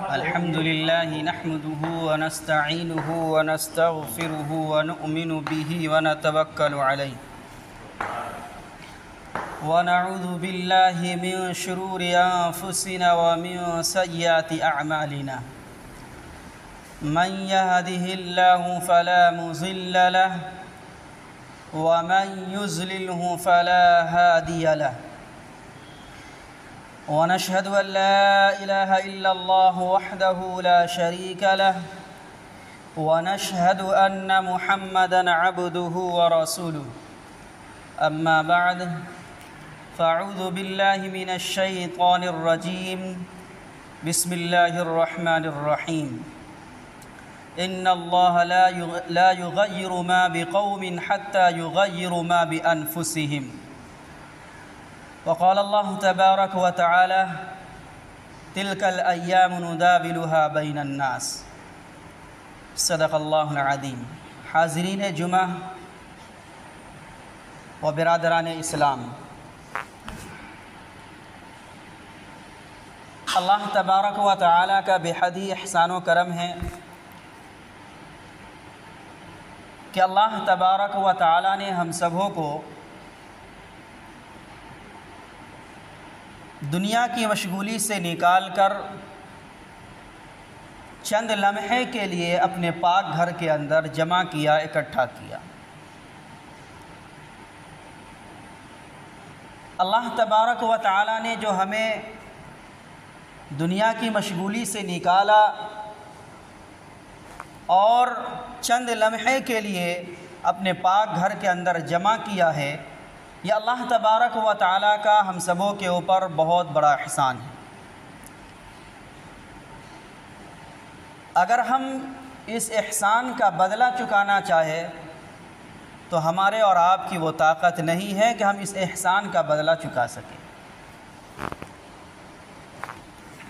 الحمد لله نحمده ونستعينه ونستغفره ونؤمن به ونتوكل عليه ونعوذ بالله من شرور أنفسنا ومن سيئات أعمالنا من يهده الله فلا مضل له ومن يضلله فلا هادي له ونشهد أن لا إله إلا الله وحده لا شريك له ونشهد أن محمدًا عبده ورسوله أما بعد فأعوذ بالله من الشيطان الرجيم بسم الله الرحمن الرحيم إن الله لا يغير ما بقوم حتى يغيروا ما بأنفسهم وقال الله تبارك وتعالى تلك الأيام نداولها بين الناس صدق اللہ العظیم۔ حاضرین جمعہ و برادران اسلام، اللہ تبارک و تعالی کا بے حد ہی احسان و کرم ہے کہ اللہ تبارک و تعالی نے ہم سبوں کو دنیا کی مشغولی سے نکال کر چند لمحے کے لیے اپنے پاک گھر کے اندر جمع کیا، اکٹھا کیا۔ اللہ تبارک و تعالی نے جو ہمیں دنیا کی مشغولی سے نکالا اور چند لمحے کے لیے اپنے پاک گھر کے اندر جمع کیا ہے، یہ اللہ تبارک و تعالی کا ہم سبوں کے اوپر بہت بڑا احسان ہے۔ اگر ہم اس احسان کا بدلہ چکانا چاہے تو ہمارے اور آپ کی وہ طاقت نہیں ہے کہ ہم اس احسان کا بدلہ چکا سکیں۔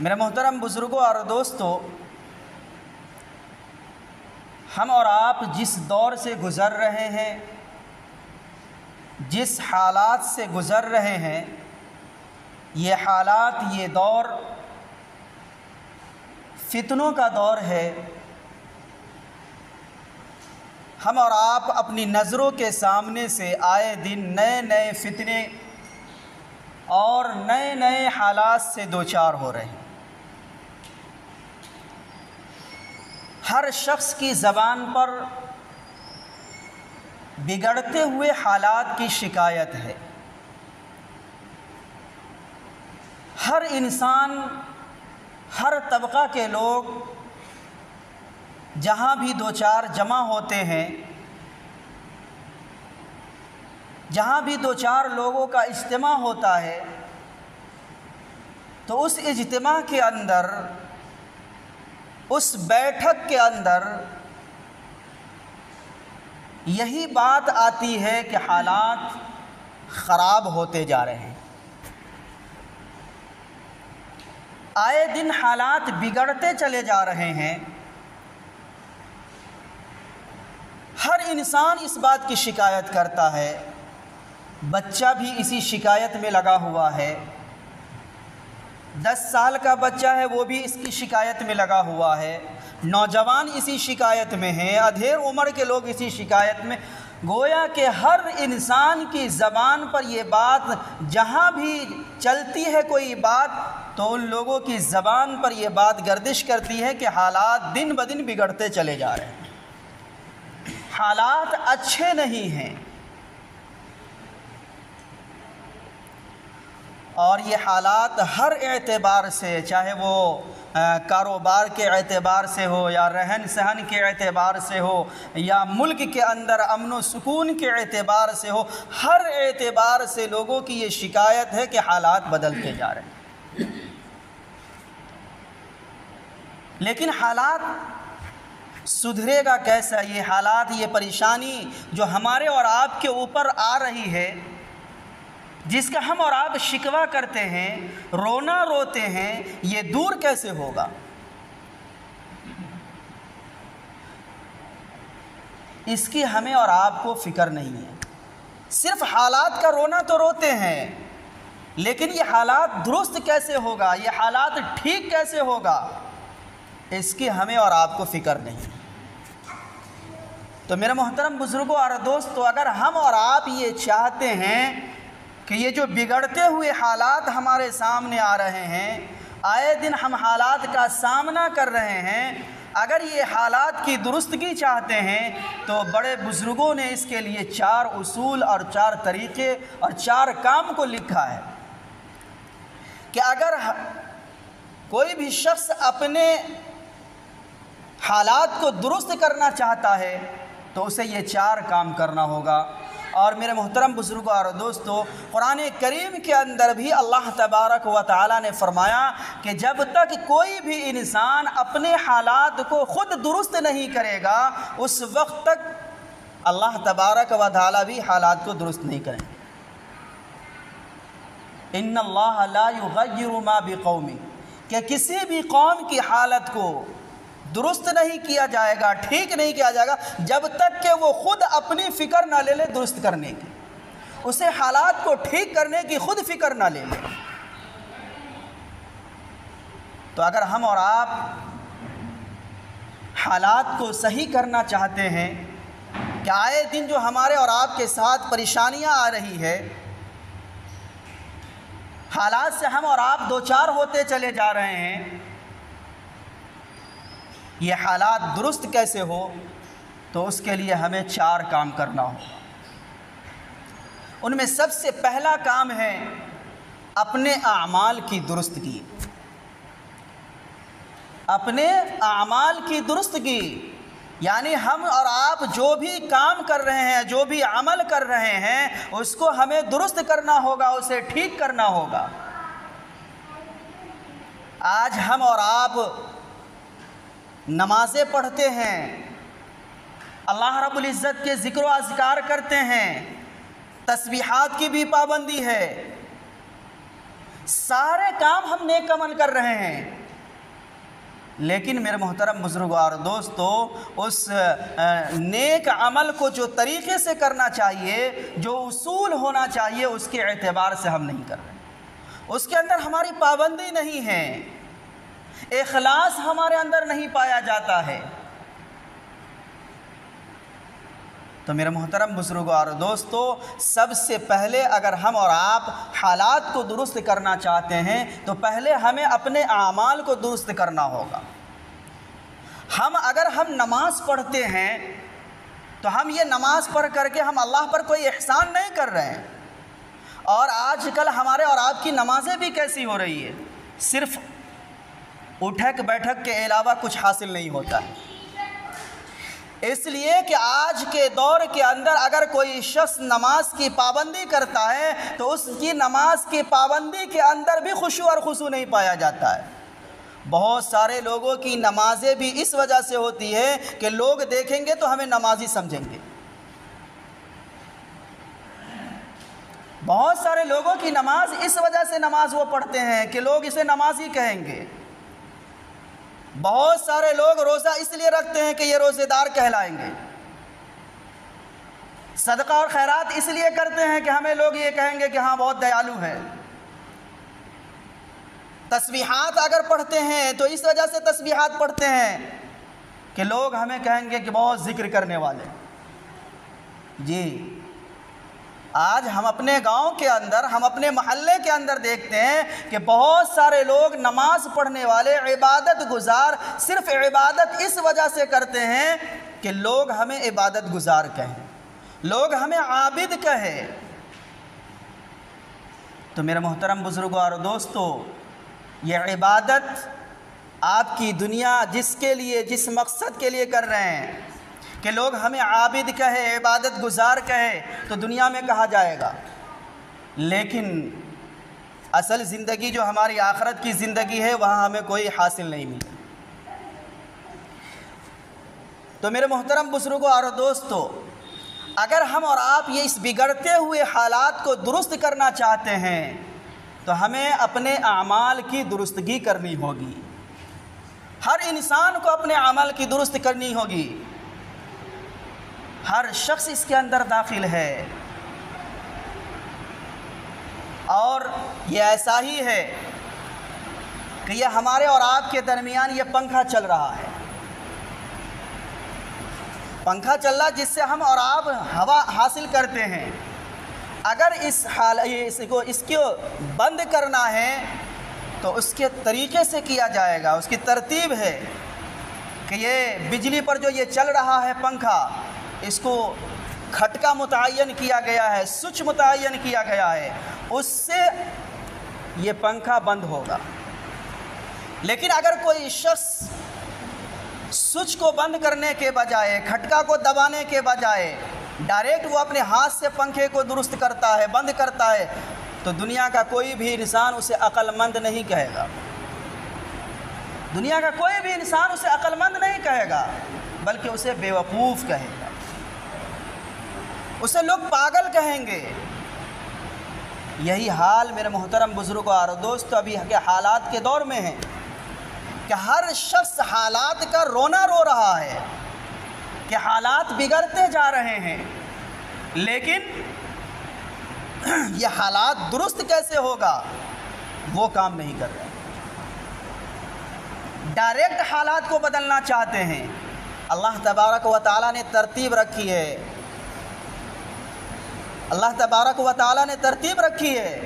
میرے محترم بزرگوں اور دوستو، ہم اور آپ جس دور سے گزر رہے ہیں، جس حالات سے گزر رہے ہیں، یہ حالات، یہ دور فتنوں کا دور ہے۔ ہم اور آپ اپنی نظروں کے سامنے سے آئے دن نئے نئے فتنے اور نئے نئے حالات سے دوچار ہو رہے ہیں۔ ہر شخص کی زبان پر بگڑتے ہوئے حالات کی شکایت ہے۔ ہر انسان، ہر طبقہ کے لوگ جہاں بھی دوچار جمع ہوتے ہیں، جہاں بھی دوچار لوگوں کا اجتماع ہوتا ہے، تو اس اجتماع کے اندر، اس بیٹھک کے اندر یہی بات آتی ہے کہ حالات خراب ہوتے جا رہے ہیں۔ آئے دن حالات بگڑتے چلے جا رہے ہیں۔ ہر انسان اس بات کی شکایت کرتا ہے، بچہ بھی اسی شکایت میں لگا ہوا ہے، 10 سال کا بچہ ہے وہ بھی اس کی شکایت میں لگا ہوا ہے، نوجوان اسی شکایت میں ہیں، ادھیر عمر کے لوگ اسی شکایت میں۔ گویا کہ ہر انسان کی زبان پر یہ بات، جہاں بھی چلتی ہے کوئی بات، تو ان لوگوں کی زبان پر یہ بات گردش کرتی ہے کہ حالات دن بدن بگڑتے چلے جا رہے ہیں، حالات اچھے نہیں ہیں۔ اور یہ حالات ہر اعتبار سے، چاہے وہ کاروبار کے اعتبار سے ہو، یا رہن سہن کے اعتبار سے ہو، یا ملک کے اندر امن و سکون کے اعتبار سے ہو، ہر اعتبار سے لوگوں کی یہ شکایت ہے کہ حالات بدلتے جا رہے ہیں۔ لیکن حالات سدھرے گا کیسا؟ یہ حالات، یہ پریشانی جو ہمارے اور آپ کے اوپر آ رہی ہے، جس کا ہم اور آپ شکوہ کرتے ہیں، رونا روتے ہیں، یہ دور کیسے ہوگا؟ اس کی ہمیں اور آپ کو فکر نہیں ہے۔ صرف حالات کا رونا تو روتے ہیں، لیکن یہ حالات درست کیسے ہوگا، یہ حالات ٹھیک کیسے ہوگا؟ اس کی ہمیں اور آپ کو فکر نہیں۔ تو میرے محترم بزرگوں اور دوستو، اگر ہم اور آپ یہ چاہتے ہیں کہ یہ جو بگڑتے ہوئے حالات ہمارے سامنے آ رہے ہیں، آئے دن ہم حالات کا سامنا کر رہے ہیں، اگر یہ حالات کی درستگی چاہتے ہیں تو بڑے بزرگوں نے اس کے لیے 4 اصول اور 4 طریقے اور 4 کام کو لکھا ہے کہ اگر کوئی بھی شخص اپنے حالات کو درست کرنا چاہتا ہے تو اسے یہ 4 کام کرنا ہوگا۔ اور میرے محترم بزرگوں اور دوستو، قرآن کریم کے اندر بھی اللہ تبارک و تعالی نے فرمایا کہ جب تک کوئی بھی انسان اپنے حالات کو خود درست نہیں کرے گا، اس وقت تک اللہ تبارک و تعالی بھی حالات کو درست نہیں کریں گے۔ ان اللہ لا یغیر ما بقوم، کہ کسی بھی قوم کی حالت کو درست نہیں کیا جائے گا، ٹھیک نہیں کیا جائے گا جب تک کہ وہ خود اپنی فکر نہ لے درست کرنے کی، اسے حالات کو ٹھیک کرنے کی خود فکر نہ لے۔ تو اگر ہم اور آپ حالات کو صحیح کرنا چاہتے ہیں کہ آئے دن جو ہمارے اور آپ کے ساتھ پریشانیاں آ رہی ہے، حالات سے ہم اور آپ دوچار ہوتے چلے جا رہے ہیں، یہ حالات درست کیسے ہو؟ تو اس کے لیے ہمیں 4 کام کرنا ہوگا۔ ان میں سب سے پہلا کام ہے اپنے اعمال کی درستگی۔ اپنے اعمال کی درستگی یعنی ہم اور آپ جو بھی کام کر رہے ہیں، جو بھی عمل کر رہے ہیں، اس کو ہمیں درست کرنا ہوگا، اسے ٹھیک کرنا ہوگا۔ آج ہم اور آپ نمازیں پڑھتے ہیں، اللہ رب العزت کے ذکر و اذکار کرتے ہیں، تسبیحات کی بھی پابندی ہے، سارے کام ہم نیک عمل کر رہے ہیں، لیکن میرے محترم بزرگوں اور دوستو، اس نیک عمل کو جو طریقے سے کرنا چاہیے، جو اصول ہونا چاہیے، اس کے اعتبار سے ہم نہیں کر رہے، اس کے اندر ہماری پابندی نہیں ہے، اخلاص ہمارے اندر نہیں پایا جاتا ہے۔ تو میرے محترم بزرگوں اور دوستو، سب سے پہلے اگر ہم اور آپ حالات کو درست کرنا چاہتے ہیں تو پہلے ہمیں اپنے اعمال کو درست کرنا ہوگا۔ اگر ہم نماز پڑھتے ہیں تو ہم یہ نماز پڑھ کر کے ہم اللہ پر کوئی احسان نہیں کر رہے ہیں، اور آج کل ہمارے اور آپ کی نمازیں بھی کیسی ہو رہی ہے، صرف اٹھک بیٹھک کے علاوہ کچھ حاصل نہیں ہوتا ہے۔ اس لیے کہ آج کے دور کے اندر اگر کوئی شخص نماز کی پابندی کرتا ہے تو اس کی نماز کی پابندی کے اندر بھی خشوع اور خضوع نہیں پایا جاتا ہے۔ بہت سارے لوگوں کی نمازیں بھی اس وجہ سے ہوتی ہے کہ لوگ دیکھیں گے تو ہمیں نمازی سمجھیں گے۔ بہت سارے لوگوں کی نماز اس وجہ سے نماز وہ پڑھتے ہیں کہ لوگ اسے نمازی کہیں گے۔ بہت سارے لوگ روزہ اس لیے رکھتے ہیں کہ یہ روزے دار کہلائیں گے۔ صدقہ اور خیرات اس لیے کرتے ہیں کہ ہمیں لوگ یہ کہیں گے کہ ہاں بہت دیالو ہے۔ تسبیحات اگر پڑھتے ہیں تو اس وجہ سے تسبیحات پڑھتے ہیں کہ لوگ ہمیں کہیں گے کہ بہت ذکر کرنے والے۔ جی، آج ہم اپنے گاؤں کے اندر، ہم اپنے محلے کے اندر دیکھتے ہیں کہ بہت سارے لوگ نماز پڑھنے والے، عبادت گزار، صرف عبادت اس وجہ سے کرتے ہیں کہ لوگ ہمیں عبادت گزار کہیں، لوگ ہمیں عابد کہیں۔ تو میرے محترم بزرگوں اور دوستو، یہ عبادت آپ کی دنیا جس کے لیے، جس مقصد کے لیے کر رہے ہیں کہ لوگ ہمیں عابد کہے، عبادت گزار کہے، تو دنیا میں کہا جائے گا، لیکن اصل زندگی جو ہماری آخرت کی زندگی ہے وہاں ہمیں کوئی حاصل نہیں ملتی۔ تو میرے محترم بزرگوں اور دوستو، اگر ہم اور آپ یہ اس بگڑتے ہوئے حالات کو درست کرنا چاہتے ہیں تو ہمیں اپنے اعمال کی درستگی کرنی ہوگی۔ ہر انسان کو اپنے عمل کی درست کرنی ہوگی۔ ہر شخص اس کے اندر داخل ہے، اور یہ ایسا ہی ہے کہ کہ یہ ہمارے اور آپ کے درمیان یہ پنکھا چل رہا ہے، پنکھا چل رہا جس سے ہم اور آپ ہوا حاصل کرتے ہیں، اگر اس کو بند کرنا ہے تو اس کے طریقے سے کیا جائے گا، اس کی ترتیب ہے کہ یہ بجلی پر جو یہ چل رہا ہے پنکھا، اس کو کھٹکا متعین کیا گیا ہے، سوئچ متعین کیا گیا ہے، اس سے یہ پنکھا بند ہوگا۔ لیکن اگر کوئی شخص سوئچ کو بند کرنے کے بجائے، کھٹکا کو دبانے کے بجائے ڈائریکٹ وہ اپنے ہاتھ سے پنکھے کو درست کرتا ہے، بند کرتا ہے، تو دنیا کا کوئی بھی انسان اسے عقل مند نہیں کہے گا، دنیا کا کوئی بھی انسان اسے عقل مند نہیں کہے گا، بلکہ اسے بے وقوف کہے گا، اسے لوگ پاگل کہیں گے۔ یہی حال میرے محترم بزرگوں اور دوستو ابھی کے حالات کے دور میں ہے کہ ہر شخص حالات کا رونا رو رہا ہے کہ حالات بگڑتے جا رہے ہیں، لیکن یہ حالات درست کیسے ہوگا وہ کام نہیں کر رہے، ڈائریکٹ حالات کو بدلنا چاہتے ہیں۔ اللہ تبارک و تعالیٰ نے ترتیب رکھی ہے، اللہ تبارک و تعالیٰ نے ترتیب رکھی ہے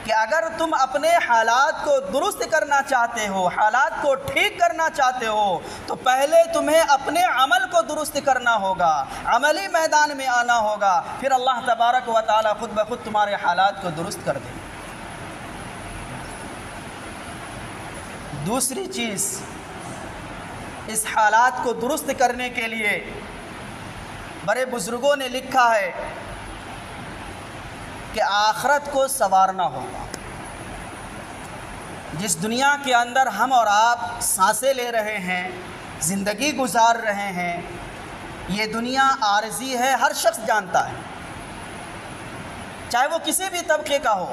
کہ اگر تم اپنے حالات کو درست کرنا چاہتے ہو، حالات کو ٹھیک کرنا چاہتے ہو، تو پہلے تمہیں اپنے عمل کو درست کرنا ہوگا، عملی میدان میں آنا ہوگا، پھر اللہ تبارک و تعالیٰ خود بخود تمہارے حالات کو درست کر دے۔ دوسری چیز، اس حالات کو درست کرنے کے لیے بڑے بزرگوں نے لکھا ہے کہ آخرت کو سنوارنا ہوگا۔ جس دنیا کے اندر ہم اور آپ سانسیں لے رہے ہیں، زندگی گزار رہے ہیں، یہ دنیا عارضی ہے، ہر شخص جانتا ہے، چاہے وہ کسی بھی طبقے کا ہو،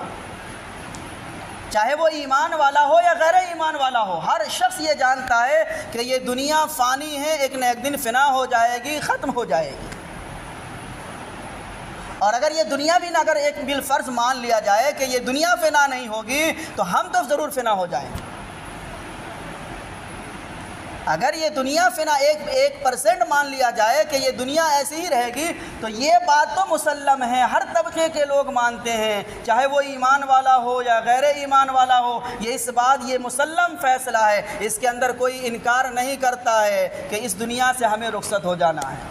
چاہے وہ ایمان والا ہو یا غیر ایمان والا ہو، ہر شخص یہ جانتا ہے کہ یہ دنیا فانی ہے، ایک نہ ایک دن فنا ہو جائے گی، ختم ہو جائے گی۔ اور اگر یہ دنیا بھی نہ اگر ایک بالفرض مان لیا جائے کہ یہ دنیا فنا نہیں ہوگی تو ہم تو ضرور فنا ہو جائیں گے۔ اگر یہ دنیا فنا 1% مان لیا جائے کہ یہ دنیا ایسی ہی رہے گی تو یہ بات تو مسلم ہے، ہر طبقے کے لوگ مانتے ہیں، چاہے وہ ایمان والا ہو یا غیر ایمان والا ہو، اس بات یہ مسلم فیصلہ ہے، اس کے اندر کوئی انکار نہیں کرتا ہے کہ اس دنیا سے ہمیں رخصت ہو جانا ہے،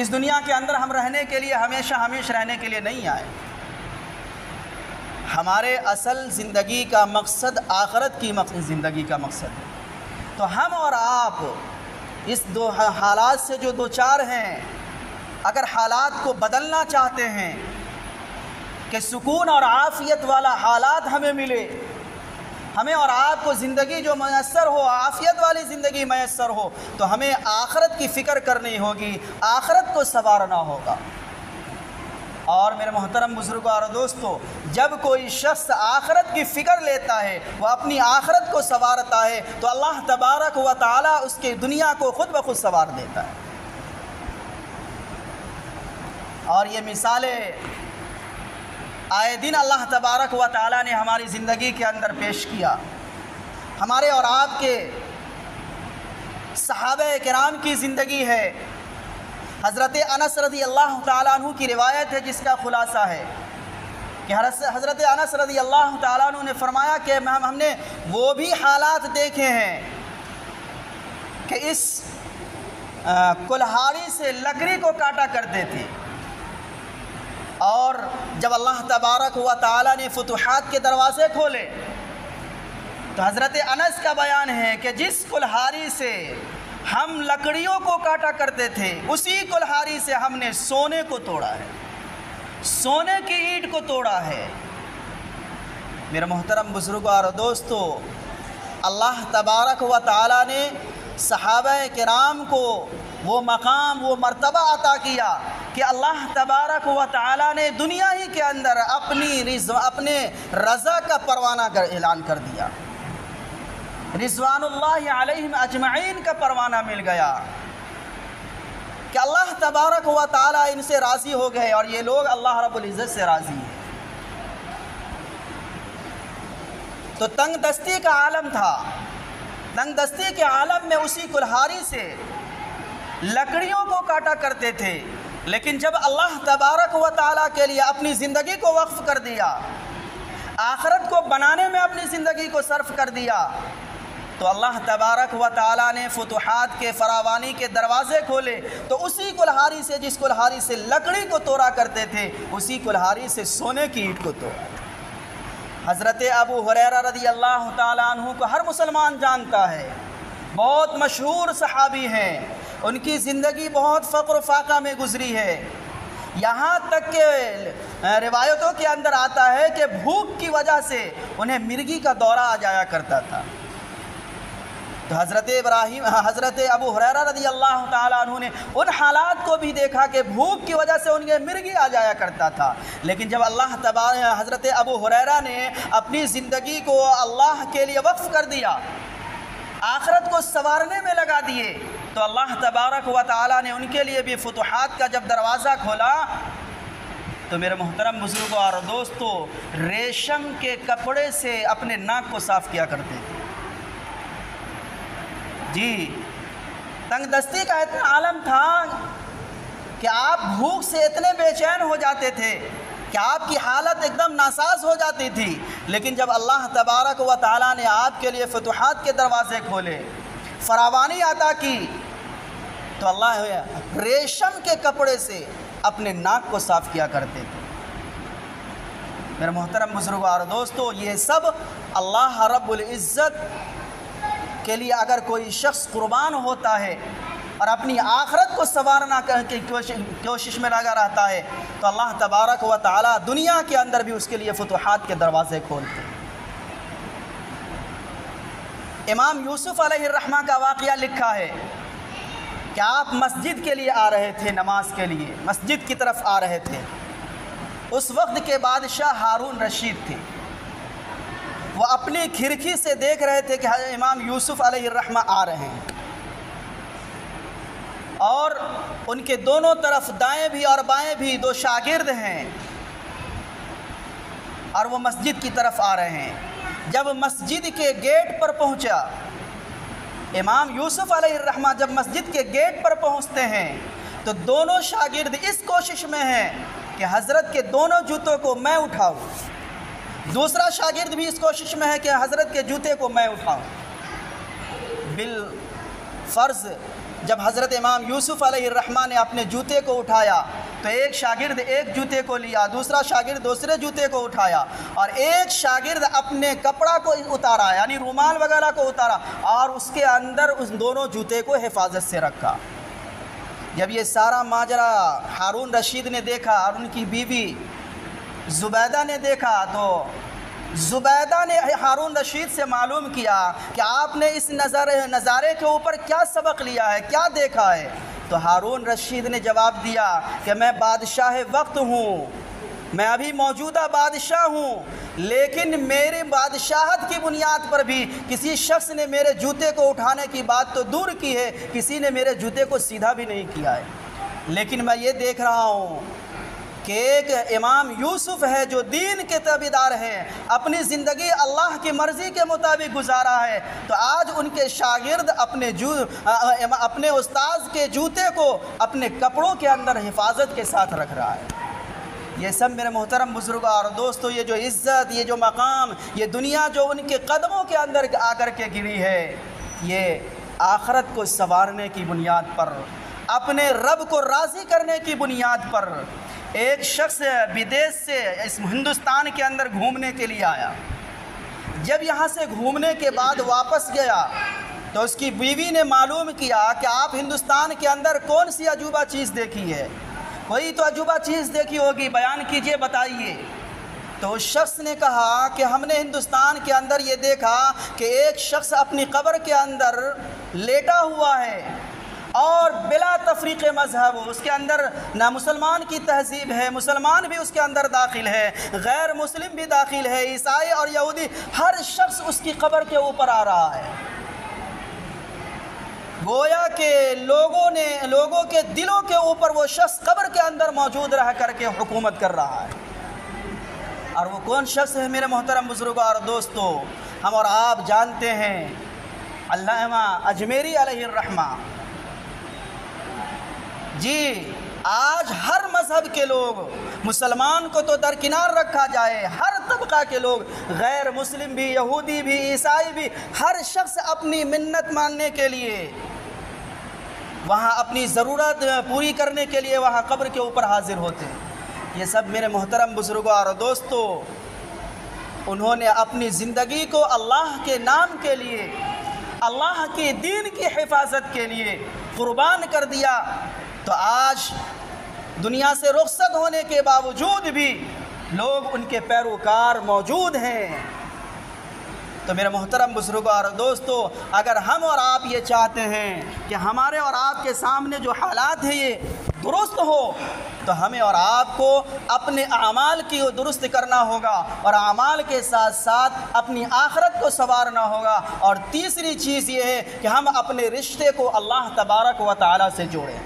اس دنیا کے اندر ہم رہنے کے لیے ہمیشہ رہنے کے لیے نہیں آئے۔ ہمارے اصل زندگی کا مقصد آخرت کی زندگی کا مقصد ہے، تو ہم اور آپ اس دو حالات سے جو دوچار ہیں، اگر حالات کو بدلنا چاہتے ہیں کہ سکون اور عافیت والا حالات ہمیں ملے، ہمیں اور آپ کو زندگی جو میسر ہو، عافیت والی زندگی میسر ہو، تو ہمیں آخرت کی فکر کرنی ہوگی، آخرت کو سنوارنا ہوگا۔ اور میرے محترم بزرگوں اور دوستو، جب کوئی شخص آخرت کی فکر لیتا ہے، وہ اپنی آخرت کو سنوارتا ہے، تو اللہ تبارک و تعالیٰ اس کی دنیا کو خود بخود سنوار دیتا ہے۔ اور یہ مثالیں آئے دن اللہ تبارک و تعالیٰ نے ہماری زندگی کے اندر پیش کیا۔ ہمارے اور آپ کے صحابہ کرام کی زندگی ہے، حضرت انس رضی اللہ تعالیٰ عنہ کی روایت ہے جس کا خلاصہ ہے کہ حضرت انس رضی اللہ تعالیٰ عنہ نے فرمایا کہ ہم نے وہ بھی حالات دیکھے ہیں کہ اس کلہاڑی سے لکڑی کو کاٹا کرتے تھے، اور جب اللہ تبارک و تعالیٰ نے فتوحات کے دروازے کھولے تو حضرت انس کا بیان ہے کہ جس کلہاڑی سے ہم لکڑیوں کو کاٹا کرتے تھے، اسی کلہاڑی سے ہم نے سونے کو توڑا ہے، سونے کی اینٹ کو توڑا ہے۔ میرے محترم بزرگوں اور دوستو، اللہ تبارک و تعالیٰ نے صحابہ کرام کو وہ مقام، وہ مرتبہ عطا کیا کہ اللہ تبارک و تعالیٰ نے دنیا ہی کے اندر اپنے رضا کا پروانہ اعلان کر دیا، رضوان اللہ علیہم اجمعین کا پروانہ مل گیا کہ اللہ تبارک و تعالیٰ ان سے راضی ہو گئے اور یہ لوگ اللہ رب العزت سے راضی ہیں۔ تو تنگ دستی کا عالم تھا، تنگ دستی کے عالم میں اسی کلہاڑی سے لکڑیوں کو کاٹا کرتے تھے، لیکن جب اللہ تبارک و تعالیٰ کے لیے اپنی زندگی کو وقف کر دیا، آخرت کو بنانے میں اپنی زندگی کو صرف کر دیا، تو اللہ تبارک و تعالیٰ نے فتوحات کے فراوانی کے دروازے کھولے۔ تو اسی کلہاڑی سے، جس کلہاڑی سے لکڑی کو توڑا کرتے تھے، اسی کلہاڑی سے سونے کی اینٹ کو توڑا۔ حضرت ابو ہریرہ رضی اللہ تعالیٰ عنہ کو ہر مسلمان جانتا ہے، بہت مشہور صحابی ہیں، ان کی زندگی بہت فقر و فاقہ میں گزری ہے، یہاں تک کہ روایتوں کے اندر آتا ہے کہ بھوک کی وجہ سے انہیں مرگی کا دورہ آ جایا کرتا تھا۔ تو حضرت ابو ہریرہ رضی اللہ تعالیٰ عنہ نے ان حالات کو بھی دیکھا کہ بھوک کی وجہ سے انہیں مرگی آ جایا کرتا تھا، لیکن جب حضرت ابو ہریرہ نے اپنی زندگی کو اللہ کے لیے وقف کر دیا، آخرت کو سنوارنے میں لگا دیے، تو اللہ تبارک و تعالیٰ نے ان کے لیے بھی فتوحات کا جب دروازہ کھولا، تو میرے محترم بزرگوں اور دوستو، ریشم کے کپڑے سے اپنے ناک کو صاف کیا کرتے تھے۔ جی، تنگ دستی کا اتنا عالم تھا کہ آپ بھوک سے اتنے بے چین ہو جاتے تھے کہ آپ کی حالت ایک دم ناساز ہو جاتی تھی، لیکن جب اللہ تبارک و تعالیٰ نے آپ کے لیے فتوحات کے دروازے کھولے، فراوانی عطا کی، تو اللہ ریشم کے کپڑے سے اپنے ناک کو صاف کیا کرتے تھے۔ میرے محترم بزرگوں اور دوستو، یہ سب اللہ رب العزت کے لیے اگر کوئی شخص قربان ہوتا ہے اور اپنی آخرت کو سنوارنا کی کوشش میں لگا رہتا ہے، تو اللہ تبارک و تعالیٰ دنیا کے اندر بھی اس کے لیے فتوحات کے دروازے کھولتے ہیں۔ امام یوسف علیہ الرحمہ کا واقعہ لکھا ہے کہ آپ مسجد کے لیے آ رہے تھے، نماز کے لیے مسجد کی طرف آ رہے تھے۔ اس وقت کے بادشاہ ہارون رشید تھے، وہ اپنی کھڑکی سے دیکھ رہے تھے کہ امام یوسف علیہ الرحمہ آ رہے ہیں، اور ان کے دونوں طرف دائیں بھی اور بائیں بھی دو شاگرد ہیں، اور وہ مسجد کی طرف آ رہے ہیں۔ جب مسجد کے گیٹ پر پہنچا، امام یوسف علیہ الرحمہ جب مسجد کے گیٹ پر پہنچتے ہیں، تو دونوں شاگرد اس کوشش میں ہیں کہ حضرت کے دونوں جوتوں کو میں اٹھاؤں، دوسرا شاگرد بھی اس کوشش میں ہے کہ حضرت کے جوتے کو میں اٹھاؤں۔ بالفرض جب حضرت امام یوسف علیہ الرحمہ نے اپنے جوتے کو اٹھایا، تو ایک شاگرد ایک جوتے کو لیا، دوسرا شاگرد دوسرے جوتے کو اٹھایا، اور ایک شاگرد اپنے کپڑا کو اتارا، یعنی رومال وغیرہ کو اتارا، اور اس کے اندر اس دونوں جوتے کو حفاظت سے رکھا۔ جب یہ سارا ماجرا ہارون رشید نے دیکھا اور ان کی بیوی زبیدہ نے دیکھا، تو زبیدہ نے ہارون رشید سے معلوم کیا کہ آپ نے اس نظارے کے اوپر کیا سبق لیا ہے، کیا دیکھا ہے؟ تو ہارون رشید نے جواب دیا کہ میں بادشاہ وقت ہوں، میں ابھی موجودہ بادشاہ ہوں، لیکن میری بادشاہت کی بنیاد پر بھی کسی شخص نے میرے جوتے کو اٹھانے کی بات تو دور کی ہے، کسی نے میرے جوتے کو سیدھا بھی نہیں کیا ہے۔ لیکن میں یہ دیکھ رہا ہوں کہ ایک امام یوسف ہے جو دین کے تابعدار ہیں، اپنی زندگی اللہ کی مرضی کے مطابق گزارا ہے، تو آج ان کے شاگرد اپنے استاذ کے جوتے کو اپنے کپڑوں کے اندر حفاظت کے ساتھ رکھ رہا ہے۔ یہ سب میرے محترم بزرگوں اور دوستو، یہ جو عزت، یہ جو مقام، یہ دنیا جو ان کے قدموں کے اندر آ کر کے گری ہے، یہ آخرت کو سنوارنے کی بنیاد پر، اپنے رب کو راضی کرنے کی بنیاد پر۔ ایک شخص بدیش سے اس ہندوستان کے اندر گھومنے کے لیے آیا، جب یہاں سے گھومنے کے بعد واپس گیا، تو اس کی بیوی نے معلوم کیا کہ آپ ہندوستان کے اندر کون سی عجوبہ چیز دیکھی ہے، کوئی تو عجوبہ چیز دیکھی ہوگی، بیان کیجئے، بتائیے۔ تو اس شخص نے کہا کہ ہم نے ہندوستان کے اندر یہ دیکھا کہ ایک شخص اپنی قبر کے اندر لیٹا ہوا ہے، اور بلا تفریق مذہب، اس کے اندر نہ مسلمان کی تہذیب ہے، مسلمان بھی اس کے اندر داخل ہے، غیر مسلم بھی داخل ہے، عیسائی اور یہودی، ہر شخص اس کی قبر کے اوپر آ رہا ہے۔ گویا کہ لوگوں کے دلوں کے اوپر وہ شخص قبر کے اندر موجود رہ کر کے حکومت کر رہا ہے۔ اور وہ کون شخص ہے میرے محترم بزرگوں اور دوستو؟ ہم اور آپ جانتے ہیں، علامہ اجمیری علیہ الرحمہ، جی آج ہر مذہب کے لوگ، مسلمان کو تو درکنار رکھا جائے، ہر طبقہ کے لوگ، غیر مسلم بھی، یہودی بھی، عیسائی بھی، ہر شخص اپنی منت ماننے کے لیے، وہاں اپنی ضرورت پوری کرنے کے لیے وہاں قبر کے اوپر حاضر ہوتے ہیں۔ یہ سب میرے محترم بزرگوں اور دوستوں، انہوں نے اپنی زندگی کو اللہ کے نام کے لیے، اللہ کے دین کی حفاظت کے لیے قربان کر دیا، تو آج دنیا سے رخصت ہونے کے باوجود بھی لوگ ان کے پیروکار موجود ہیں۔ تو میرے محترم بزرگوں اور دوستو، اگر ہم اور آپ یہ چاہتے ہیں کہ ہمارے اور آپ کے سامنے جو حالات ہیں یہ درست ہو، تو ہمیں اور آپ کو اپنے اعمال کی درست کرنا ہوگا، اور اعمال کے ساتھ ساتھ اپنی آخرت کو سنوارنا ہوگا، اور تیسری چیز یہ ہے کہ ہم اپنے رشتے کو اللہ تبارک و تعالیٰ سے جوڑیں۔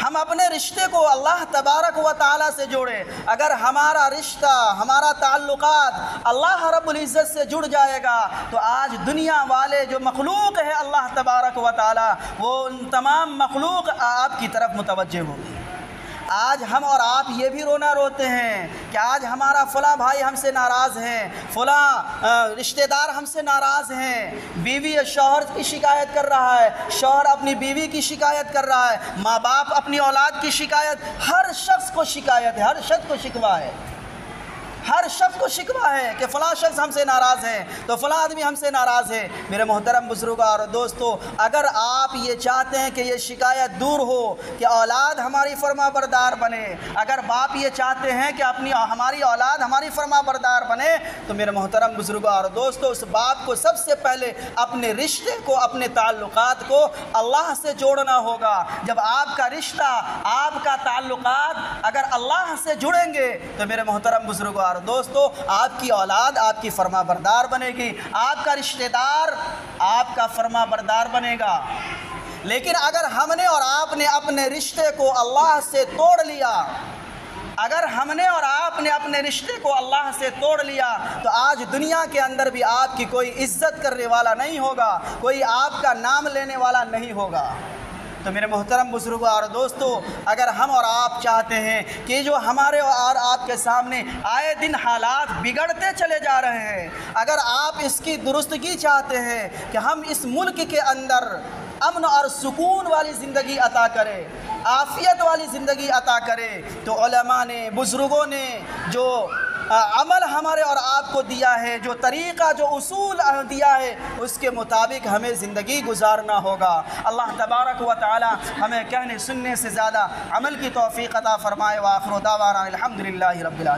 ہم اپنے رشتے کو اللہ تبارک و تعالیٰ سے جوڑیں۔ اگر ہمارا رشتہ، ہمارا تعلقات اللہ رب العزت سے جڑ جائے گا، تو آج دنیا والے جو مخلوق ہے اللہ تبارک و تعالیٰ، وہ ان تمام مخلوق آپ کی طرف متوجہ ہوگی۔ آج ہم اور آپ یہ بھی رونا روتے ہیں کہ آج ہمارا فلاں بھائی ہم سے ناراض ہیں، فلاں رشتہ دار ہم سے ناراض ہیں، بیوی شوہر کی شکایت کر رہا ہے، شوہر اپنی بیوی کی شکایت کر رہا ہے، ماں باپ اپنی اولاد کی شکایت، ہر شخص کو شکایت ہے، ہر شخص کو شکوہ ہے، ہر شخص کو شکوہ ہے کہ فلاں شخص ہم سے ناراض ہے، تو فلاں آدمی ہم سے ناراض ہے۔ میرے محترم بزرگوں اور دوستو، اگر آپ یہ چاہتے ہیں کہ یہ شکایت دور ہو، کہ اولاد ہماری فرما بردار بنے، اگر باپ یہ چاہتے ہیں کہ ہماری اولاد ہماری فرما بردار بنے، تو میرے محترم بزرگوں اور دوستو، اس باپ کو سب سے پہلے اپنے رشتے کو، اپنے تعلقات کو اللہ سے جوڑنا ہوگا۔ جب آپ کا رشتہ، آپ کا تعلقات اگر اللہ سے جڑیں گے، تو میرے محترم بزرگوں اور دوستو، آپ کی اولاد آپ کی فرما بردار بنے گی، آپ کا رشتہ دار آپ کا فرما بردار بنے گا۔ لیکن اگر ہم نے اور آپ نے اپنے رشتے کو اللہ سے توڑ لیا، اگر ہم نے اور آپ نے اپنے رشتے کو اللہ سے توڑ لیا، تو آج دنیا کے اندر بھی آپ کی کوئی عزت کرنے والا نہیں ہوگا، کوئی آپ کا نام لینے والا نہیں ہوگا۔ تو میرے محترم بزرگوں اور دوستو، اگر ہم اور آپ چاہتے ہیں کہ جو ہمارے اور آپ کے سامنے آئے دن حالات بگڑتے چلے جا رہے ہیں، اگر آپ اس کی درستگی چاہتے ہیں کہ ہم اس ملک کے اندر امن اور سکون والی زندگی عطا کرے، عافیت والی زندگی عطا کرے، تو علماء نے، بزرگوں نے جو عمل ہمارے اور آپ کو دیا ہے، جو طریقہ، جو اصول دیا ہے، اس کے مطابق ہمیں زندگی گزارنا ہوگا۔ اللہ تبارک و تعالی ہمیں کہنے سننے سے زیادہ عمل کی توفیق عطا فرمائے۔ وآخر دعوانا الحمدللہ رب العالمین۔